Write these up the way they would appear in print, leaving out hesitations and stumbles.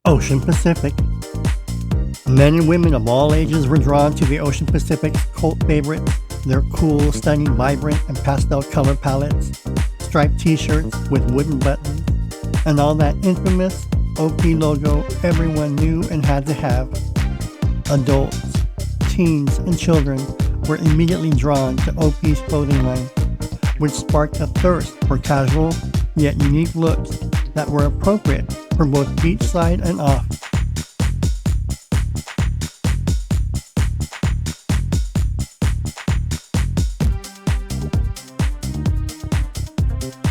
Ocean Pacific. Men and women of all ages were drawn to the Ocean Pacific's cult favorites, their cool, stunning, vibrant, and pastel color palettes, striped t-shirts with wooden buttons, and all that infamous OP logo everyone knew and had to have. Adults, teens, and children were immediately drawn to OP's clothing line, which sparked a thirst for casual yet unique looks that were appropriate for both beachside and off.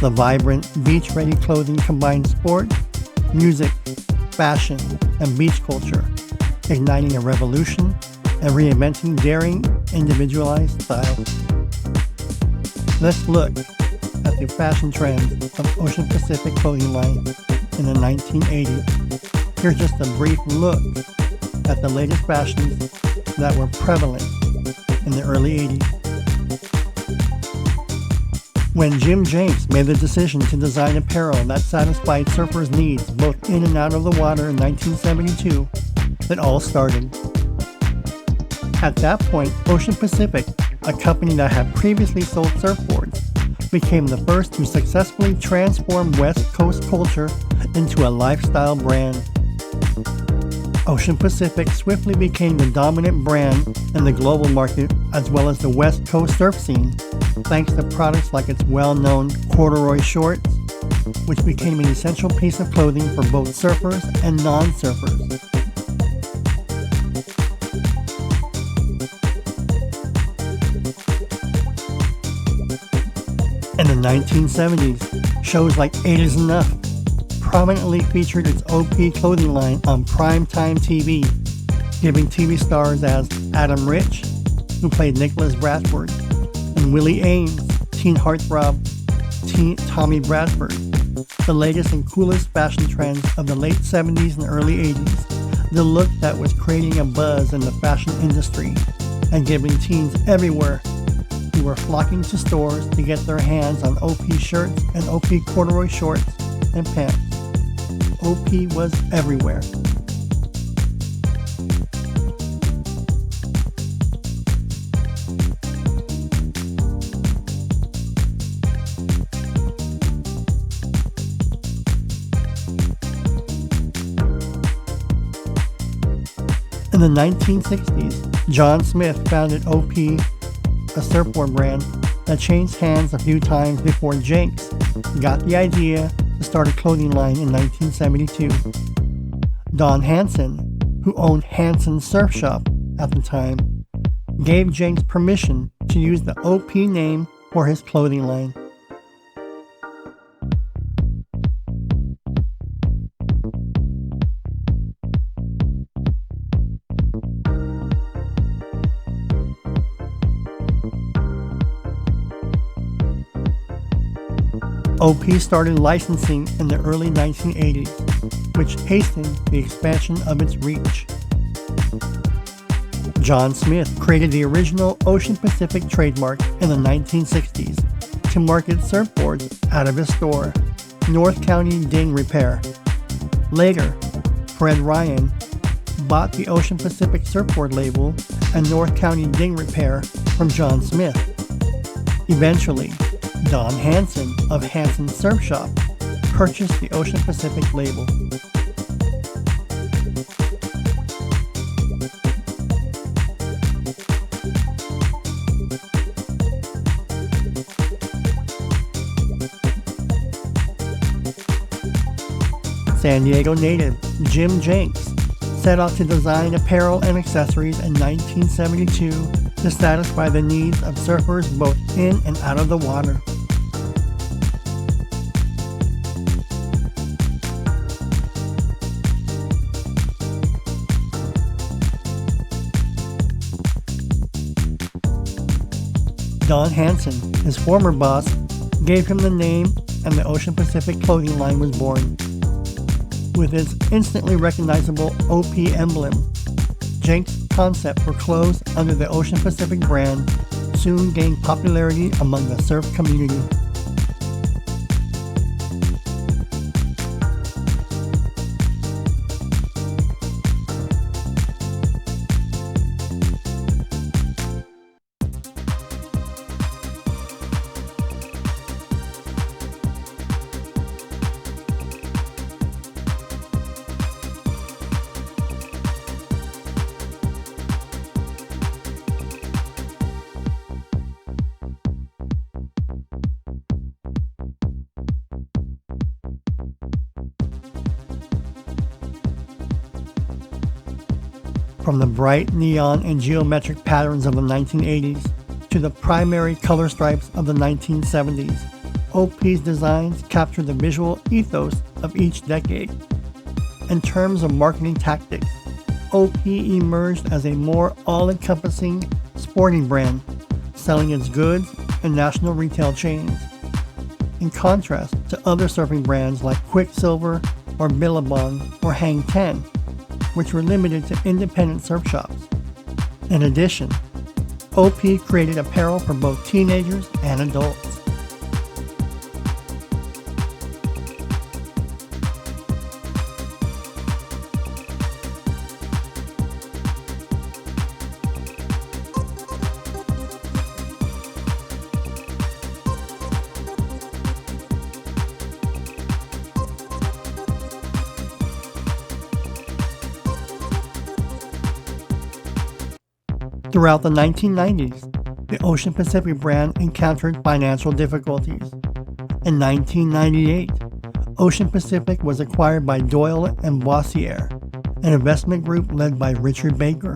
The vibrant, beach-ready clothing combined sport, music, fashion, and beach culture, igniting a revolution and reinventing daring, individualized style. Let's look at the fashion trends of Ocean Pacific clothing line in the 1980s. Here's just a brief look at the latest fashions that were prevalent in the early 80s. When Jim Jenks made the decision to design apparel that satisfied surfers' needs both in and out of the water in 1972, it all started. At that point, Ocean Pacific, a company that had previously sold surfboards, became the first to successfully transform West Coast culture into a lifestyle brand. Ocean Pacific swiftly became the dominant brand in the global market as well as the West Coast surf scene, thanks to products like its well-known corduroy shorts, which became an essential piece of clothing for both surfers and non-surfers. In the 1970s, shows like 8 is Enough prominently featured its OP clothing line on primetime TV, giving TV stars as Adam Rich, who played Nicholas Bradford, and Willie Ames, teen heartthrob Tommy Bradford, the latest and coolest fashion trends of the late 70s and early 80s, the look that was creating a buzz in the fashion industry and giving teens everywhere who were flocking to stores to get their hands on OP shirts and OP corduroy shorts and pants. OP was everywhere. In the 1960s, John Smith founded OP, a surfboard brand that changed hands a few times before Jenks got the idea to start a clothing line in 1972. Don Hansen, who owned Hansen Surf Shop at the time, gave Jenks permission to use the OP name for his clothing line. OP started licensing in the early 1980s, which hastened the expansion of its reach. John Smith created the original Ocean Pacific trademark in the 1960s to market surfboards out of his store, North County Ding Repair. Later, Fred Ryan bought the Ocean Pacific surfboard label and North County Ding Repair from John Smith. Eventually, Don Hansen of Hansen Surf Shop purchased the Ocean Pacific label. San Diego native Jim Jenks set out to design apparel and accessories in 1972 to satisfy the needs of surfers both in and out of the water. Don Hansen, his former boss, gave him the name and the Ocean Pacific clothing line was born. With its instantly recognizable OP emblem, Jenks' concept for clothes under the Ocean Pacific brand soon gained popularity among the surf community. From the bright neon and geometric patterns of the 1980s to the primary color stripes of the 1970s, OP's designs capture the visual ethos of each decade. In terms of marketing tactics, OP emerged as a more all-encompassing sporting brand, selling its goods in national retail chains. In contrast to other surfing brands like Quicksilver or Billabong or Hang 10, which were limited to independent surf shops. In addition, OP created apparel for both teenagers and adults. Throughout the 1990s, the Ocean Pacific brand encountered financial difficulties. In 1998, Ocean Pacific was acquired by Doyle and Boissiere, an investment group led by Richard Baker.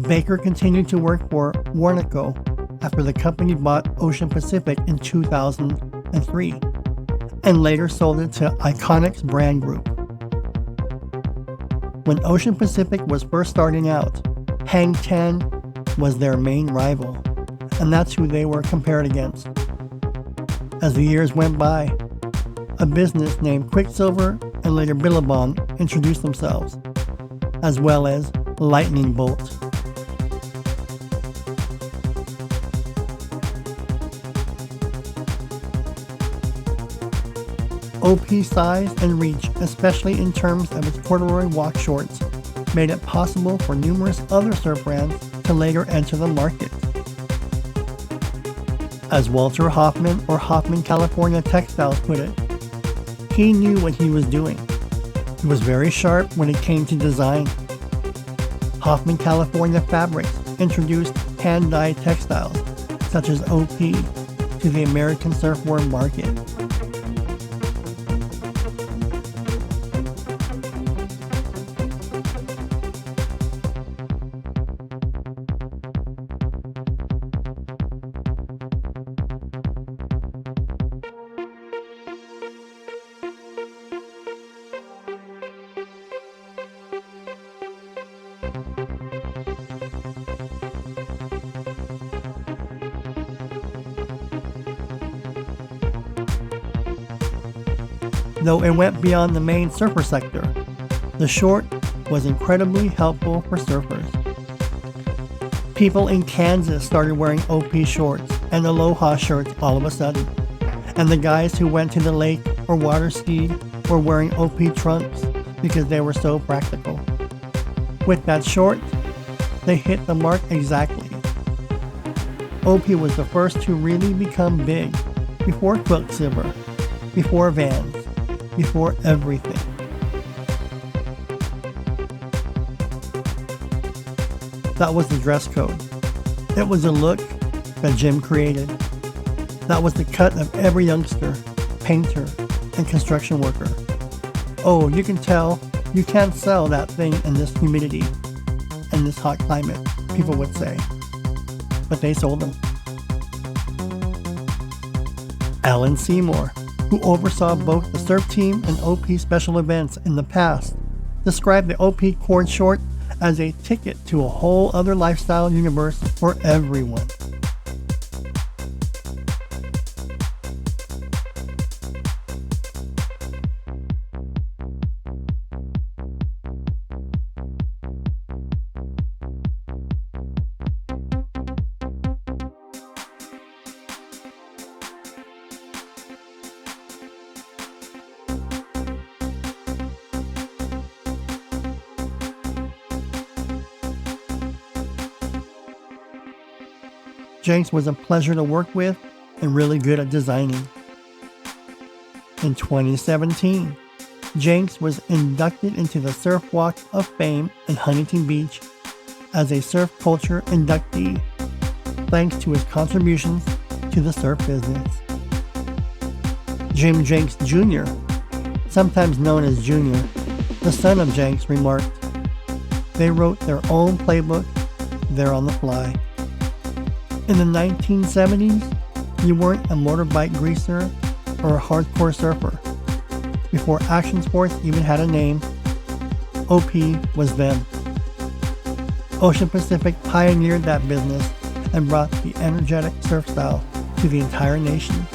Baker continued to work for Warnaco after the company bought Ocean Pacific in 2003, and later sold it to Iconics Brand Group. When Ocean Pacific was first starting out, Hang 10 was their main rival, and that's who they were compared against. As the years went by, a business named Quicksilver and later Billabong introduced themselves, as well as Lightning Bolt. OP's size and reach, especially in terms of its corduroy walk shorts, made it possible for numerous other surf brands to later enter the market. As Walter Hoffman or Hoffman California Textiles put it, he knew what he was doing. He was very sharp when it came to design. Hoffman California Fabrics introduced hand-dyed textiles, such as OP, to the American surfwear market. Though it went beyond the main surfer sector, the short was incredibly helpful for surfers. People in Kansas started wearing OP shorts and Aloha shirts all of a sudden, and the guys who went to the lake or water skied were wearing OP trunks because they were so practical. With that short, they hit the mark exactly. OP was the first to really become big, before Quicksilver, before Vans, before everything. That was the dress code. It was a look that Jim created. That was the cut of every youngster, painter, and construction worker. Oh, you can tell you can't sell that thing in this humidity and this hot climate, people would say. But they sold them. Alan Seymour, who oversaw both the surf team and OP special events in the past, described the OP cord short as a ticket to a whole other lifestyle universe for everyone. Jenks was a pleasure to work with and really good at designing. In 2017, Jenks was inducted into the Surf Walk of Fame in Huntington Beach as a surf culture inductee, thanks to his contributions to the surf business. Jim Jenks Jr., sometimes known as Junior, the son of Jenks, remarked, They wrote their own playbook there on the fly. In the 1970s, you weren't a motorbike greaser or a hardcore surfer. Before action sports even had a name, OP was them. Ocean Pacific pioneered that business and brought the energetic surf style to the entire nation.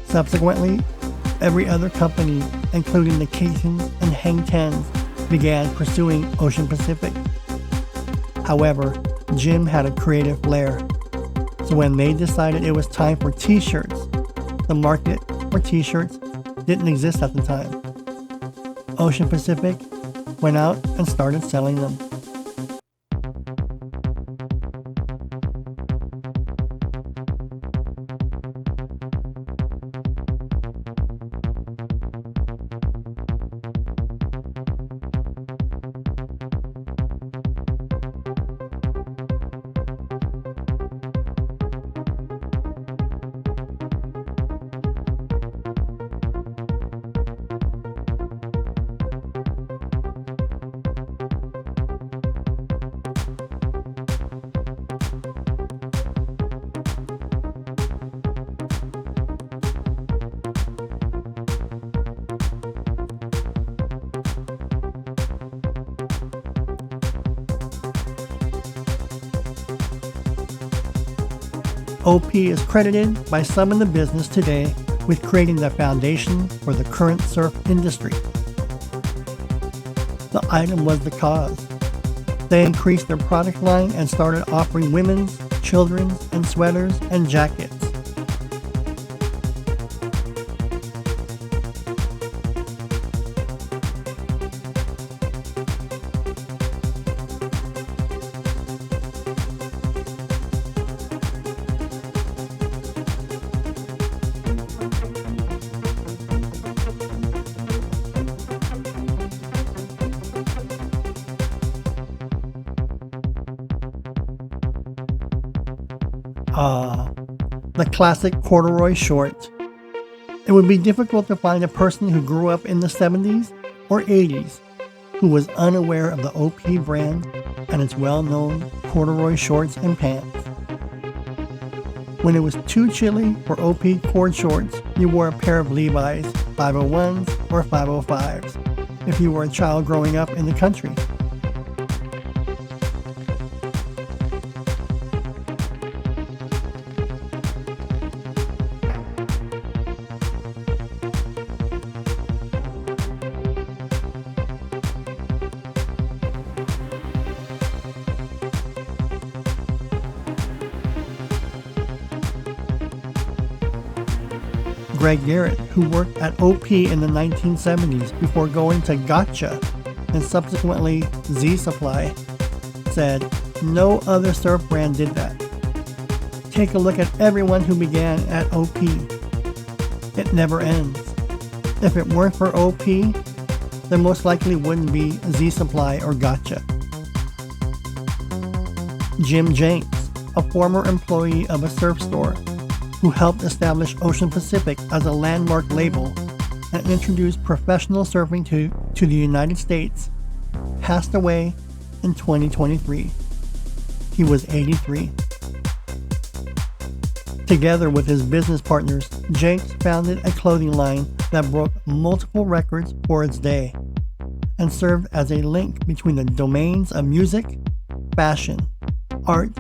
Subsequently, every other company, including the Keatons and Hang Tens, began pursuing Ocean Pacific. However, Jim had a creative flair, so when they decided it was time for t-shirts, the market for t-shirts didn't exist at the time. Ocean Pacific went out and started selling them. OP is credited by some in the business today with creating the foundation for the current surf industry. The item was the cause. They increased their product line and started offering women's, children's, and sweaters and jackets. The classic corduroy short. It would be difficult to find a person who grew up in the 70s or 80s who was unaware of the OP brand and its well-known corduroy shorts and pants. When it was too chilly for OP cord shorts, you wore a pair of Levi's 501s or 505s if you were a child growing up in the country. Greg Garrett, who worked at OP in the 1970s before going to Gotcha and subsequently Z Supply, said, "No other surf brand did that. Take a look at everyone who began at OP. It never ends. If it weren't for OP, there most likely wouldn't be Z Supply or Gotcha." Jim Jenks, a former employee of a surf store, who helped establish Ocean Pacific as a landmark label and introduced professional surfing to the United States, passed away in 2023. He was 83. Together with his business partners, Jenks founded a clothing line that broke multiple records for its day and served as a link between the domains of music, fashion, art,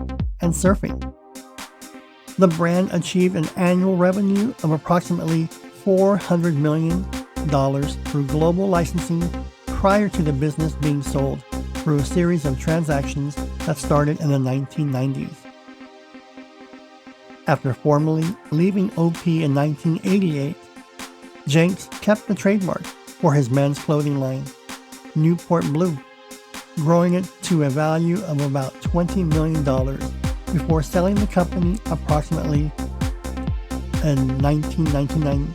and surfing. The brand achieved an annual revenue of approximately $400 million through global licensing prior to the business being sold through a series of transactions that started in the 1990s. After formally leaving OP in 1988, Jenks kept the trademark for his men's clothing line, Newport Blue, growing it to a value of about $20 million before selling the company approximately in 1999.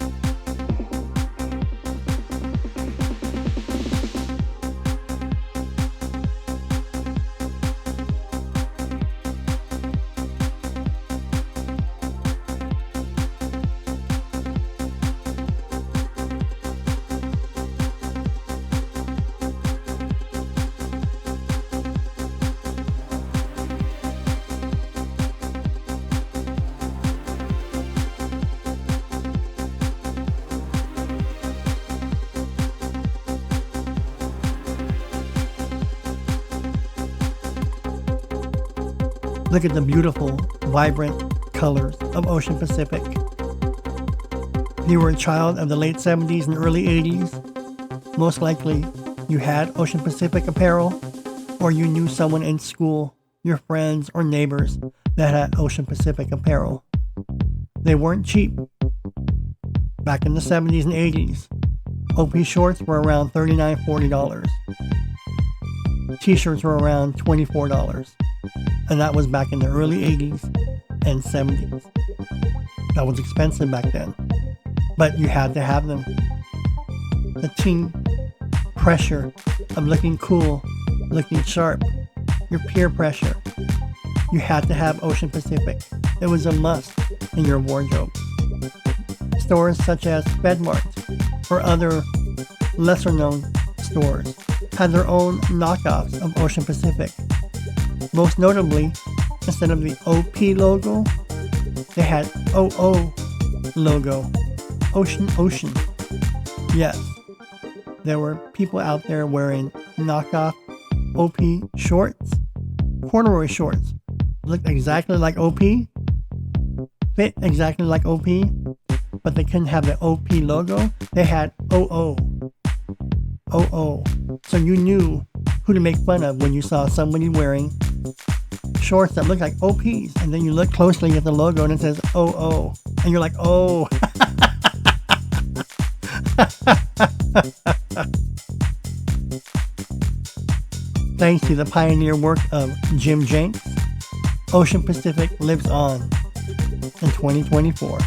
Look at the beautiful, vibrant colors of Ocean Pacific. If you were a child of the late 70s and early 80s, most likely you had Ocean Pacific apparel, or you knew someone in school, your friends or neighbors, that had Ocean Pacific apparel. They weren't cheap. Back in the 70s and 80s, OP shorts were around $39, $40. T-shirts were around $24. And that was back in the early 80s and 70s. That was expensive back then. But you had to have them. The teen pressure of looking cool, looking sharp, your peer pressure. You had to have Ocean Pacific. It was a must in your wardrobe. Stores such as FedMart or other lesser known stores had their own knockoffs of Ocean Pacific. Most notably, instead of the OP logo, they had OO logo. Ocean. Yes, there were people out there wearing knockoff OP shorts, corduroy shorts. Looked exactly like OP, fit exactly like OP, but they couldn't have the OP logo. They had OO. So you knew who to make fun of when you saw somebody wearing shorts that look like OPs, and then you look closely at the logo and it says OO, and you're like, oh. Thanks to the pioneer work of Jim Jenks, Ocean Pacific lives on in 2024.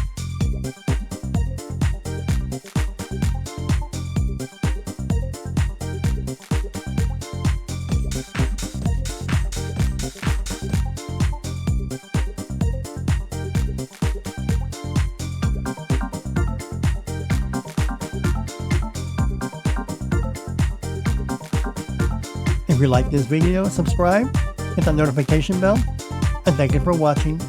If you like this video, subscribe, hit that notification bell, and thank you for watching